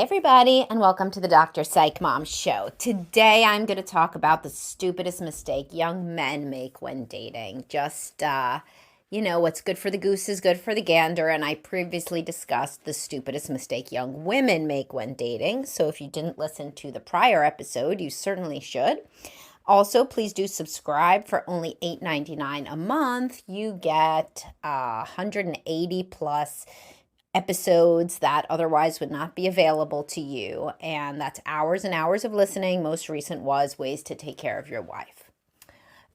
Hi, everybody, and welcome to the Dr. Psych Mom Show. Today, I'm going to talk about the stupidest mistake young men make when dating. What's good for the goose is good for the gander, and I previously discussed the stupidest mistake young women make when dating. So if you didn't listen to the prior episode, you certainly should. Also, please do subscribe for only $8.99 a month. You get 180 plus episodes that otherwise would not be available to you. And that's hours and hours of listening. Most recent was ways to take care of your wife.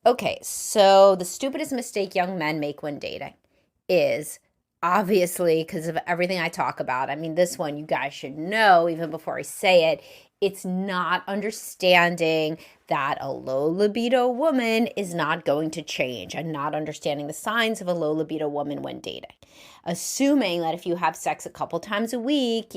Okay, so the stupidest mistake young men make when dating is obviously because of everything I talk about. I mean, this one you guys should know even before I say it. It's not understanding that a low libido woman is not going to change and not understanding the signs of a low libido woman when dating. Assuming that if you have sex a couple times a week,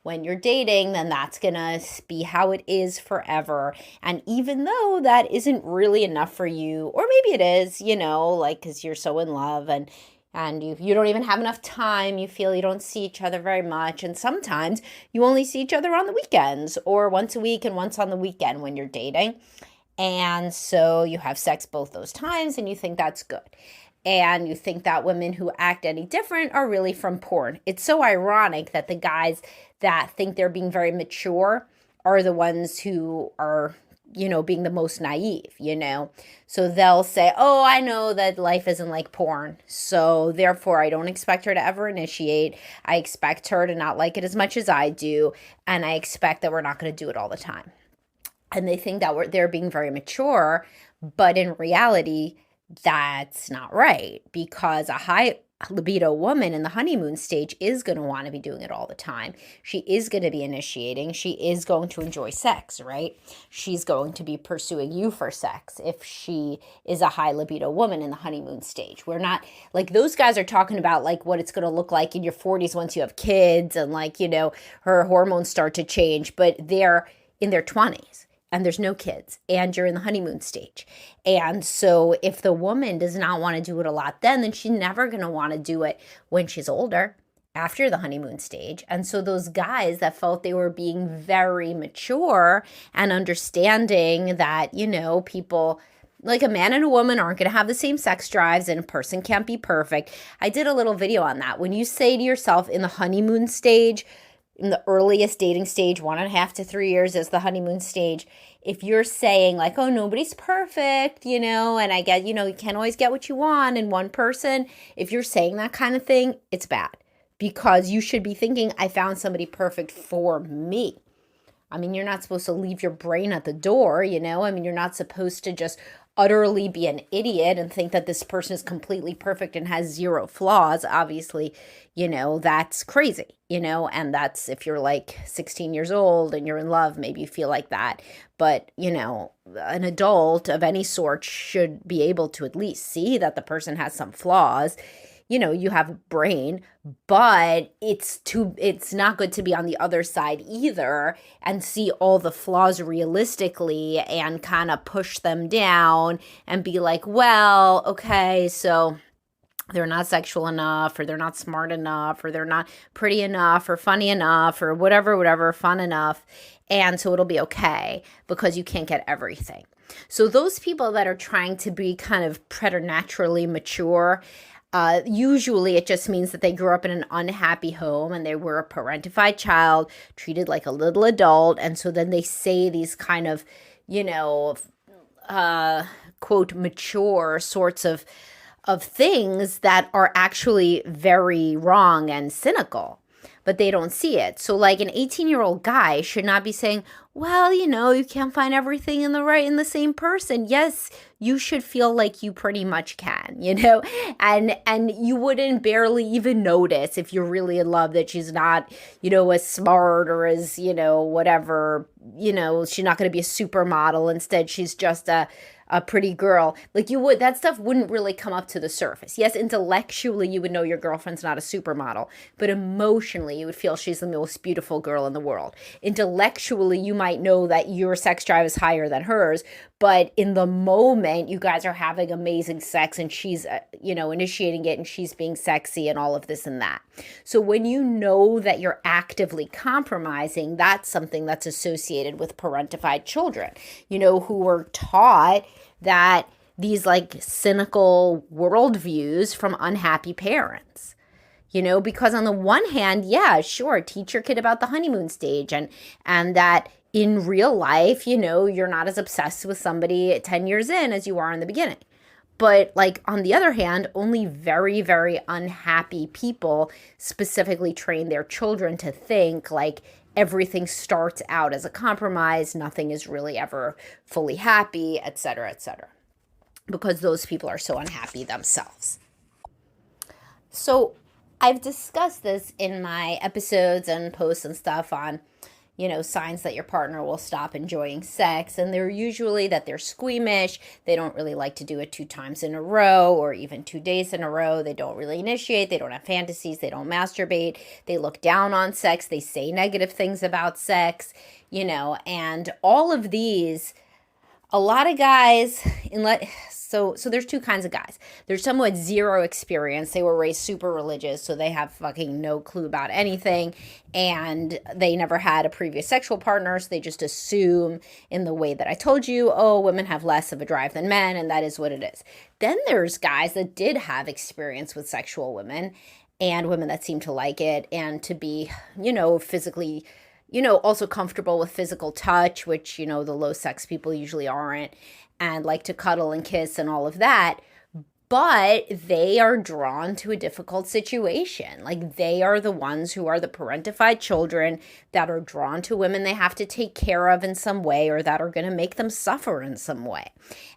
when you're dating, then that's going to be how it is forever. And even though that isn't really enough for you, or maybe it is, because you're so in love and you don't even have enough time, you feel you don't see each other very much, and sometimes you only see each other on the weekends or once a week and once on the weekend when you're dating. And so you have sex both those times and you think that's good. And you think that women who act any different are really from porn. It's so ironic that the guys that think they're being very mature are the ones who are being the most naive, So they'll say, oh, I know that life isn't like porn. So therefore, I don't expect her to ever initiate. I expect her to not like it as much as I do. And I expect that we're not going to do it all the time. And they think that they're being very mature. But in reality, that's not right, because a high libido woman in the honeymoon stage is going to want to be doing it all the time. She is going to be initiating. She is going to enjoy sex, right? She's going to be pursuing you for sex if she is a high libido woman in the honeymoon stage. We're not like those guys are talking about like what it's going to look like in your 40s once you have kids and her hormones start to change, but they're in their 20s. And there's no kids, and you're in the honeymoon stage. And so if the woman does not want to do it a lot then she's never going to want to do it when she's older, after the honeymoon stage. And so those guys that felt they were being very mature and understanding that, people like a man and a woman aren't going to have the same sex drives and a person can't be perfect. I did a little video on that. When you say to yourself in the honeymoon stage, in the earliest dating stage, 1.5 to 3 years is the honeymoon stage. If you're saying like, oh, nobody's perfect, and I get, you can't always get what you want in one person. If you're saying that kind of thing, it's bad, because you should be thinking, I found somebody perfect for me. I mean, you're not supposed to leave your brain at the door, I mean, you're not supposed to just utterly be an idiot and think that this person is completely perfect and has zero flaws. Obviously, that's crazy, and that's if you're like 16 years old and you're in love, maybe you feel like that. But, an adult of any sort should be able to at least see that the person has some flaws. You have a brain, but it's not good to be on the other side either and see all the flaws realistically and kind of push them down and be like, well, okay, so they're not sexual enough, or they're not smart enough, or they're not pretty enough, or funny enough, or whatever, fun enough. And so it'll be okay because you can't get everything. So those people that are trying to be kind of preternaturally mature, usually it just means that they grew up in an unhappy home and they were a parentified child, treated like a little adult. And so then they say these kind of, quote, mature sorts of things that are actually very wrong and cynical, but they don't see it. So like an 18-year-old guy should not be saying, well, you can't find everything in the same person. Yes, you should feel like you pretty much can, and you wouldn't barely even notice if you're really in love that she's not, as smart or as, whatever, she's not going to be a supermodel. Instead, she's just a pretty girl. Like that stuff wouldn't really come up to the surface. Yes, intellectually, you would know your girlfriend's not a supermodel, but emotionally, you would feel she's the most beautiful girl in the world. Intellectually, you might know that your sex drive is higher than hers, but in the moment you guys are having amazing sex and she's initiating it and she's being sexy and all of this and that. So when you know that you're actively compromising, that's something that's associated with parentified children, who were taught that these like cynical worldviews from unhappy parents. Because on the one hand, yeah, sure, teach your kid about the honeymoon stage and that in real life, you're not as obsessed with somebody 10 years in as you are in the beginning. But like on the other hand, only very, very unhappy people specifically train their children to think like everything starts out as a compromise, nothing is really ever fully happy, et cetera, because those people are so unhappy themselves. So I've discussed this in my episodes and posts and stuff on signs that your partner will stop enjoying sex. And they're usually that they're squeamish. They don't really like to do it 2 times in a row or even 2 days in a row. They don't really initiate. They don't have fantasies. They don't masturbate. They look down on sex. They say negative things about sex, and all of these, a lot of guys, so there's 2 kinds of guys. There's some who had 0 experience. They were raised super religious, so they have fucking no clue about anything, and they never had a previous sexual partner, so they just assume in the way that I told you, oh, women have less of a drive than men, and that is what it is. Then there's guys that did have experience with sexual women, and women that seem to like it, and to be, physically, also comfortable with physical touch, which, the low sex people usually aren't, and like to cuddle and kiss and all of that. But they are drawn to a difficult situation. Like they are the ones who are the parentified children that are drawn to women they have to take care of in some way or that are going to make them suffer in some way.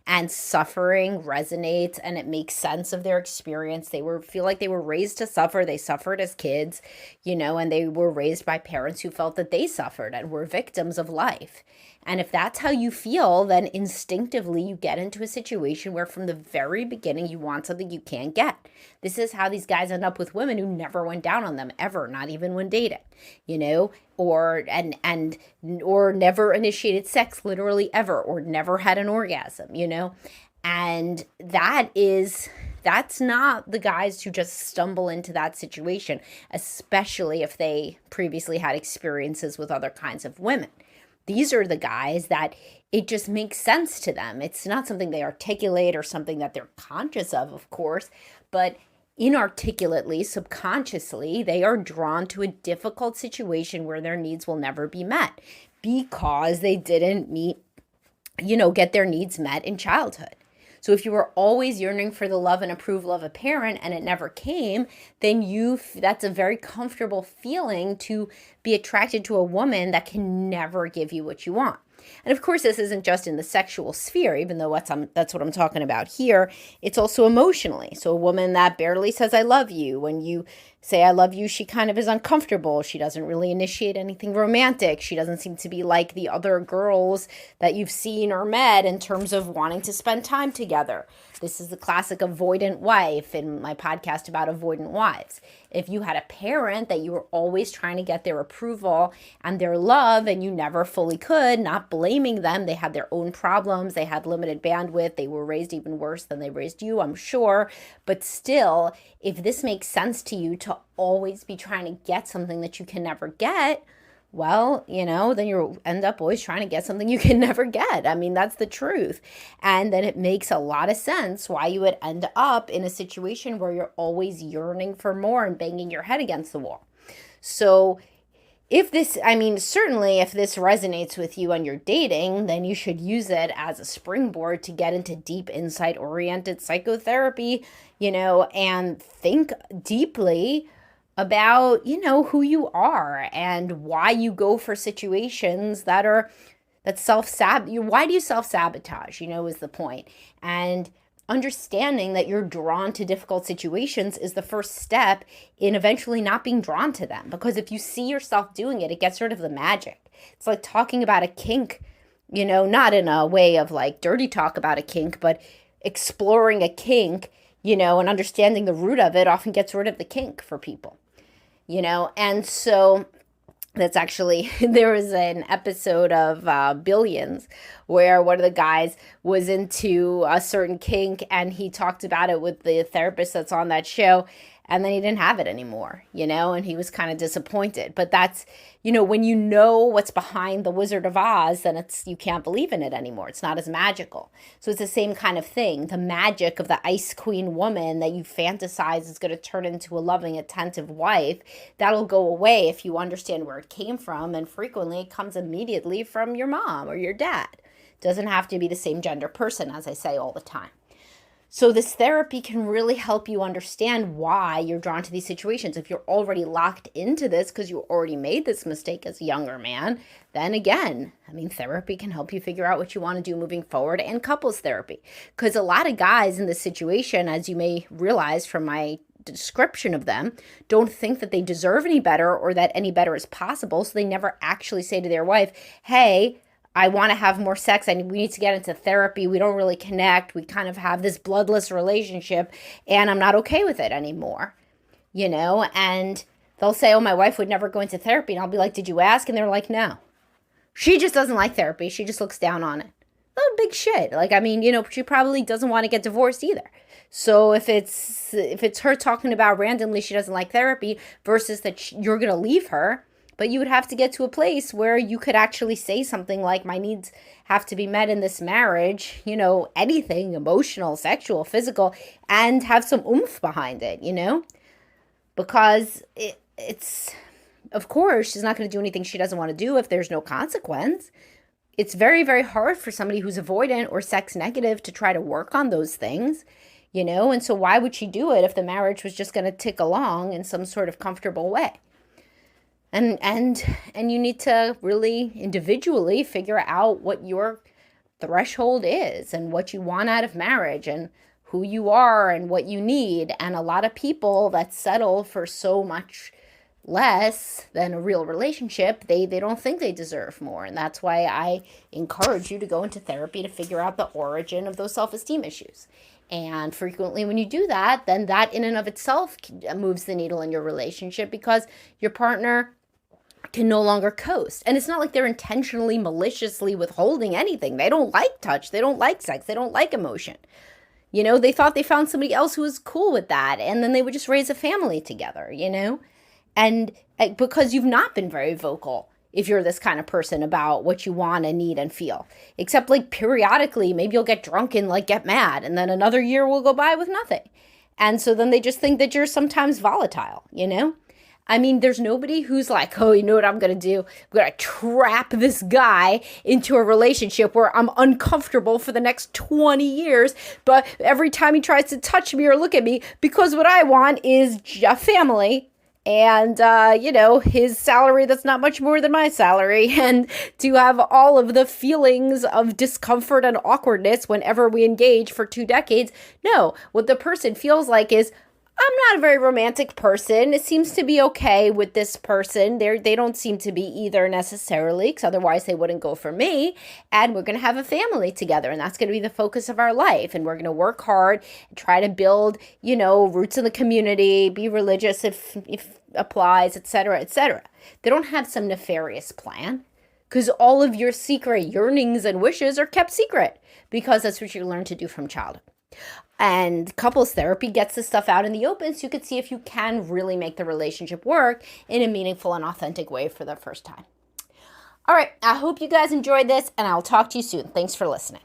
And suffering resonates and it makes sense of their experience. They feel like they were raised to suffer. They suffered as kids, and they were raised by parents who felt that they suffered and were victims of life. And if that's how you feel, then instinctively you get into a situation where from the very beginning you want something you can't get. This is how these guys end up with women who never went down on them ever, not even when dating, or never initiated sex literally ever, or never had an orgasm, And that's not the guys who just stumble into that situation, especially if they previously had experiences with other kinds of women. These are the guys that it just makes sense to them. It's not something they articulate or something that they're conscious of course, but inarticulately, subconsciously, they are drawn to a difficult situation where their needs will never be met because they didn't get their needs met in childhood. So if you were always yearning for the love and approval of a parent and it never came, then that's a very comfortable feeling to be attracted to a woman that can never give you what you want. And of course, this isn't just in the sexual sphere, even though that's what I'm talking about here. It's also emotionally. So a woman that barely says, I love you. When you say, I love you, she kind of is uncomfortable. She doesn't really initiate anything romantic. She doesn't seem to be like the other girls that you've seen or met in terms of wanting to spend time together. This is the classic avoidant wife in my podcast about avoidant wives. If you had a parent that you were always trying to get their approval and their love and you never fully could, not blaming them, they had their own problems, they had limited bandwidth, they were raised even worse than they raised you, I'm sure. But still, if this makes sense to you to always be trying to get something that you can never get, well, then you end up always trying to get something you can never get. I mean, that's the truth. And then it makes a lot of sense why you would end up in a situation where you're always yearning for more and banging your head against the wall. So certainly if this resonates with you and you're dating, then you should use it as a springboard to get into deep insight-oriented psychotherapy, and think deeply about, who you are and why you go for situations why do you self-sabotage, is the point. And understanding that you're drawn to difficult situations is the first step in eventually not being drawn to them. Because if you see yourself doing it, it gets rid of the magic. It's like talking about a kink, not in a way of like dirty talk about a kink, but exploring a kink, and understanding the root of it often gets rid of the kink for people. And so That's actually, there was an episode of Billions where one of the guys was into a certain kink and he talked about it with the therapist that's on that show. And then he didn't have it anymore, and he was kind of disappointed. But that's, when you know what's behind the Wizard of Oz, then you can't believe in it anymore. It's not as magical. So it's the same kind of thing. The magic of the Ice Queen woman that you fantasize is going to turn into a loving, attentive wife, that'll go away if you understand where it came from. And frequently it comes immediately from your mom or your dad. It doesn't have to be the same gender person, as I say all the time. So this therapy can really help you understand why you're drawn to these situations. If you're already locked into this because you already made this mistake as a younger man, then again, therapy can help you figure out what you want to do moving forward, and couples therapy. Because a lot of guys in this situation, as you may realize from my description of them, don't think that they deserve any better or that any better is possible. So they never actually say to their wife, hey, I want to have more sex. We need to get into therapy. We don't really connect. We kind of have this bloodless relationship and I'm not okay with it anymore, and they'll say, oh, my wife would never go into therapy. And I'll be like, did you ask? And they're like, no, she just doesn't like therapy. She just looks down on it. Oh, big shit. She probably doesn't want to get divorced either. So if it's her talking about randomly she doesn't like therapy versus that you're going to leave her, but you would have to get to a place where you could actually say something like, my needs have to be met in this marriage, anything emotional, sexual, physical, and have some oomph behind it, because it's, of course, she's not going to do anything she doesn't want to do if there's no consequence. It's very, very hard for somebody who's avoidant or sex negative to try to work on those things, and so why would she do it if the marriage was just going to tick along in some sort of comfortable way? And you need to really individually figure out what your threshold is and what you want out of marriage and who you are and what you need. And a lot of people that settle for so much less than a real relationship, they don't think they deserve more. And that's why I encourage you to go into therapy to figure out the origin of those self-esteem issues. And frequently when you do that, then that in and of itself moves the needle in your relationship because your partner can no longer coast. And it's not like they're intentionally, maliciously withholding anything. They don't like touch. They don't like sex. They don't like emotion. They thought they found somebody else who was cool with that. And then they would just raise a family together, And because you've not been very vocal, if you're this kind of person, about what you want and need and feel. Except periodically, maybe you'll get drunk and get mad. And then another year will go by with nothing. And so then they just think that you're sometimes volatile, there's nobody who's like, oh, you know what I'm going to do? I'm going to trap this guy into a relationship where I'm uncomfortable for the next 20 years. But every time he tries to touch me or look at me, because what I want is a family and, his salary that's not much more than my salary, and to have all of the feelings of discomfort and awkwardness whenever we engage for 2 decades. No, what the person feels like is, I'm not a very romantic person. It seems to be okay with this person. They don't seem to be either necessarily, because otherwise they wouldn't go for me. And we're going to have a family together, and that's going to be the focus of our life. And we're going to work hard and try to build, roots in the community, be religious if applies, etc., etc. They don't have some nefarious plan, because all of your secret yearnings and wishes are kept secret, because that's what you learn to do from childhood. And couples therapy gets this stuff out in the open so you can see if you can really make the relationship work in a meaningful and authentic way for the first time. All right, I hope you guys enjoyed this, and I'll talk to you soon. Thanks for listening.